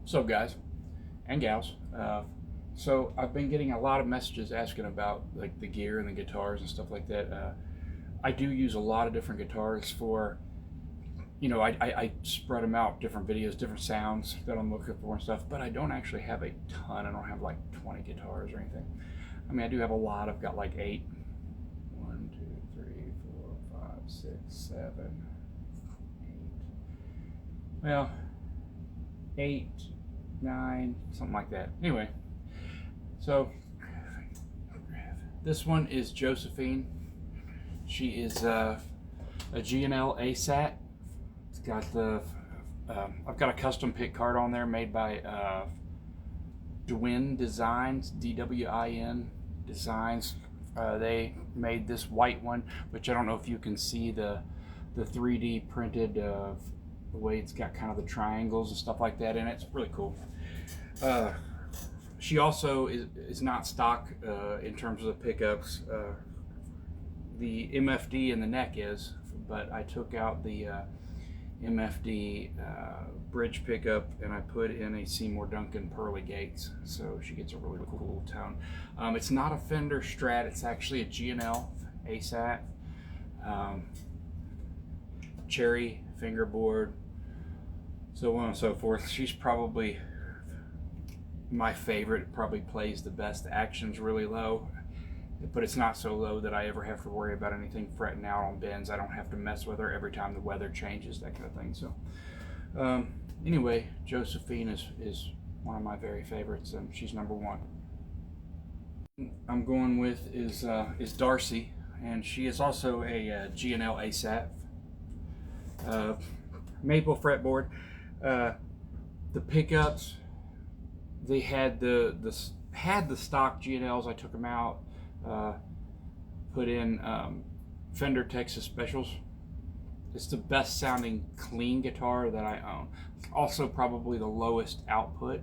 So guys and gals, so I've been getting a lot of messages asking about like the gear and the guitars and stuff like that. I do use a lot of different guitars for, I spread them out, different videos, different sounds that I'm looking for and stuff, but I don't actually have a ton. I don't have like 20 guitars or anything. I mean, I do have a lot. I've got like 8. 1, 2, 3, 4, 5, 6, 7, 8. Well, 8, 9, something like that. Anyway, so this one is Josephine. She is a G&L ASAT. It's got the I've got a custom pick card on there made by Dwin Designs, DWIN Designs. They made this white one, which I don't know if you can see the 3D printed the way it's got kind of the triangles and stuff like that in it. It's really cool. She also is not stock in terms of the pickups. The MFD in the neck is, but I took out the MFD bridge pickup and I put in a Seymour Duncan Pearly Gates, so she gets a really cool tone. It's not a Fender Strat, it's actually a G&L ASAT. Cherry fingerboard, so on and so forth. She's probably my favorite. Probably plays the best. The action's really low, but it's not so low that I ever have to worry about anything fretting out on bends. I don't have to mess with her every time the weather changes, that kind of thing. So anyway, Josephine is one of my very favorites, and she's number one. I'm going with is Darcy, and she is also a G&L ASAT. Maple fretboard. The pickups, they had the stock G&Ls. I took them out, put in Fender Texas Specials. It's the best sounding clean guitar that I own. Also probably the lowest output,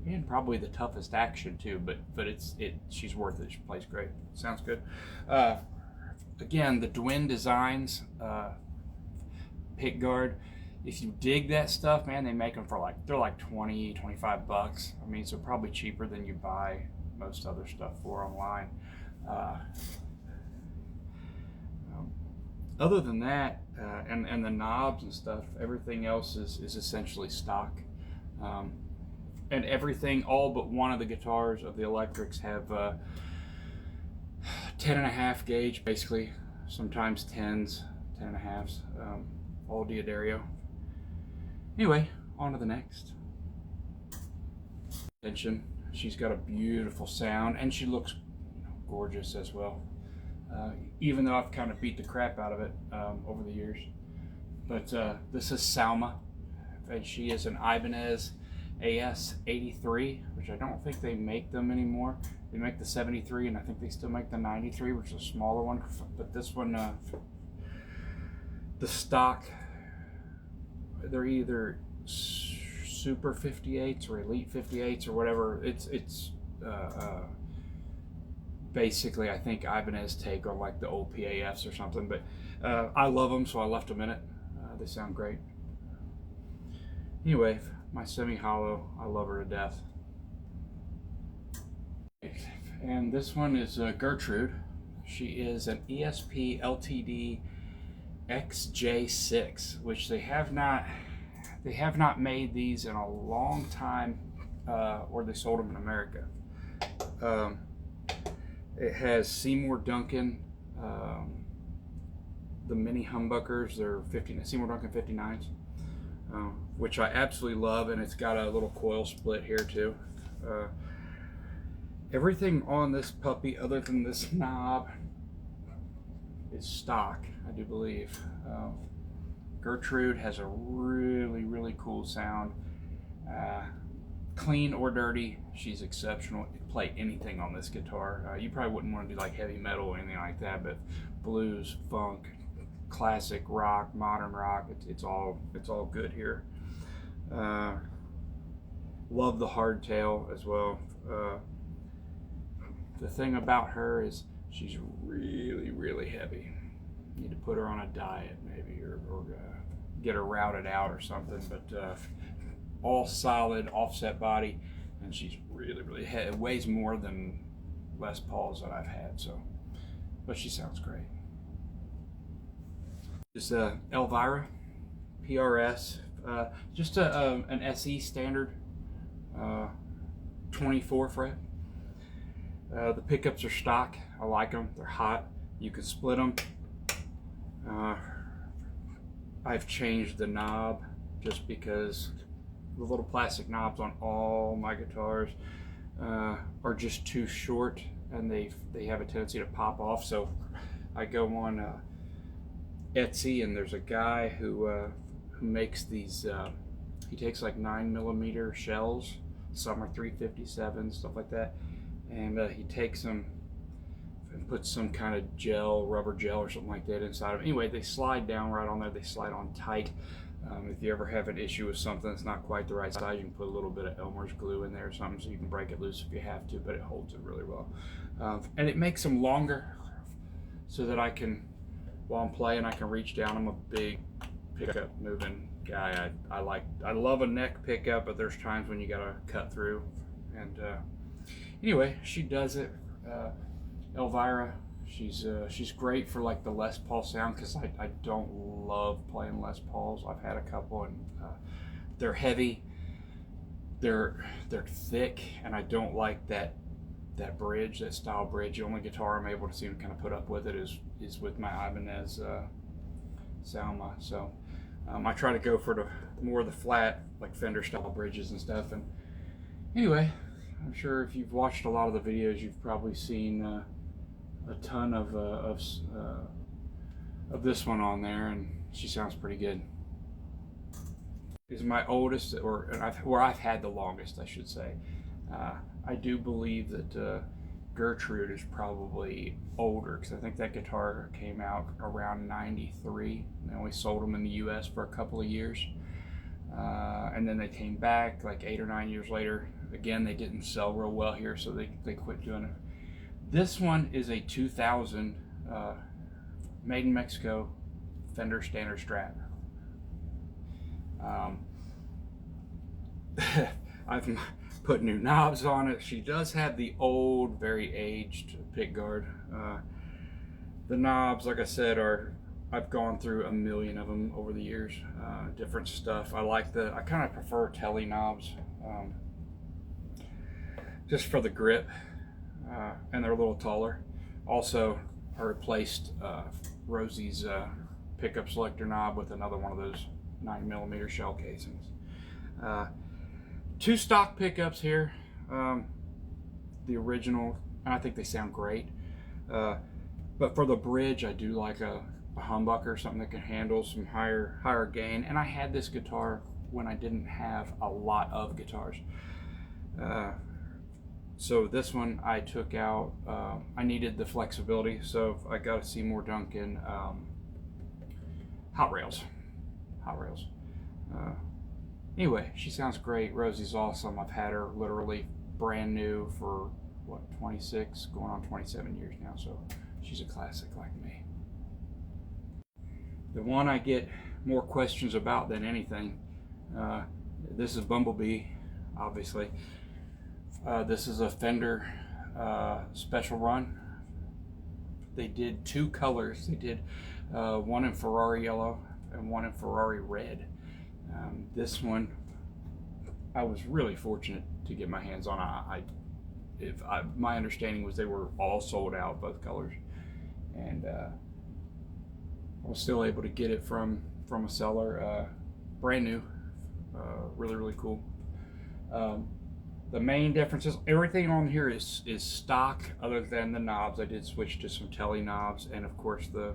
and probably the toughest action too. But she's worth it. She plays great. Sounds good. Again, the Dwin Designs pick guard. If you dig that stuff, man, they make them for they're like 20, 25 bucks. I mean, so probably cheaper than you buy most other stuff for online. Other than that, and the knobs and stuff, everything else is essentially stock. And everything, all but one of the guitars of the electrics have 10.5 gauge, basically, sometimes 10s, 10.5s, all D'Addario. Anyway, on to the next. Attention, she's got a beautiful sound, and she looks gorgeous as well. Even though I've kind of beat the crap out of it over the years. But this is Salma, and she is an Ibanez AS83, which I don't think they make them anymore. They make the 73, and I think they still make the 93, which is a smaller one. But this one, the stock, they're either Super 58s or Elite 58s or whatever. It's basically, I think, Ibanez take on like the old PAFs or something. But I love them, so I left them in it. They sound great. Anyway, my semi-hollow, I love her to death. And this one is Gertrude. She is an ESP LTD XJ6, which they have not made these in a long time, or they sold them in America. It has Seymour Duncan, the mini humbuckers. They're Seymour Duncan 59s, which I absolutely love, and it's got a little coil split here too. Everything on this puppy, other than this knob, is stock, I do believe. Gertrude has a really, really cool sound. Clean or dirty, she's exceptional. You can play anything on this guitar. You probably wouldn't want to do like heavy metal or anything like that, but blues, funk, classic rock, modern rock, it's all good here. Love the hardtail as well. The thing about her is she's really, really heavy. You need to put her on a diet maybe, or get her routed out or something, but all solid offset body, and she's really it weighs more than Les Pauls that I've had, so, but she sounds great. Just Elvira PRS, just an SE standard 24 fret. The pickups are stock. I like them. They're hot. You can split them. I've changed the knob just because the little plastic knobs on all my guitars are just too short, and they have a tendency to pop off. So I go on Etsy, and there's a guy who makes these. He takes like 9mm shells. Some are 357, stuff like that, and he takes them and puts some kind of gel, rubber gel or something like that inside of them. Anyway, they slide down right on there. They slide on tight. If you ever have an issue with something that's not quite the right size, you can put a little bit of Elmer's glue in there or something so you can break it loose if you have to, but it holds it really well. And it makes them longer so that I can, while I'm playing, I can reach down. I'm a big pickup moving guy. I love a neck pickup, but there's times when you gotta cut through. And anyway, she does it. Elvira, she's great for like the Les Paul sound, because I don't love playing Les Pauls. I've had a couple, and they're heavy, they're thick, and I don't like that bridge, that style bridge. The only guitar I'm able to seem to kind of put up with it is with my Ibanez Salma. So I try to go for the more of the flat, like Fender style bridges and stuff. And anyway, I'm sure if you've watched a lot of the videos, you've probably seen a ton of this one on there, and she sounds pretty good. Is my oldest, where I've had the longest, I should say. I do believe that Gertrude is probably older, because I think that guitar came out around '93. They only sold them in the US for a couple of years, and then they came back like 8 or 9 years later. Again, they didn't sell real well here, so they quit doing it. This one is a 2000 made in Mexico Fender Standard Strat. I've put new knobs on it. She does have the old, very aged pickguard. The knobs, like I said, I've gone through a million of them over the years. Different stuff. I kind of prefer Tele knobs, just for the grip, and they're a little taller. Also, I replaced Rosie's pickup selector knob with another one of those 9mm shell casings. 2 stock pickups here, the original, and I think they sound great. But for the bridge, I do like a humbucker, something that can handle some higher gain. And I had this guitar when I didn't have a lot of guitars. So this one I took out. I needed the flexibility, so I got a Seymour Duncan Hot Rails. Anyway, she sounds great. Rosie's awesome. I've had her literally brand new for, what, 26, going on 27 years now, so she's a classic like me. The one I get more questions about than anything, this is Bumblebee, obviously. This is a Fender special run. They did 2 colors. They did one in Ferrari yellow and one in Ferrari red. This one, I was really fortunate to get my hands on. My understanding was they were all sold out, both colors, and I was still able to get it from a seller, brand new, really cool. The main difference is everything on here is stock, other than the knobs. I did switch to some Tele knobs, and of course the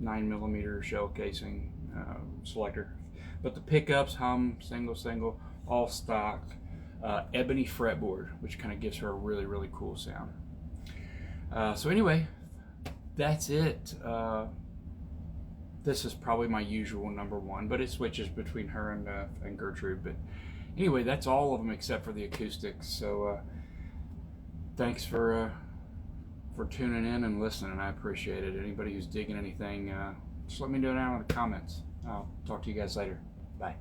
9mm shell casing selector. But the pickups, hum, single, all stock. Ebony fretboard, which kind of gives her a really cool sound. So anyway, that's it. This is probably my usual #1, but it switches between her and Gertrude. But anyway, that's all of them except for the acoustics. So thanks for tuning in and listening. I appreciate it. Anybody who's digging anything, just let me know down in the comments. I'll talk to you guys later. Bye.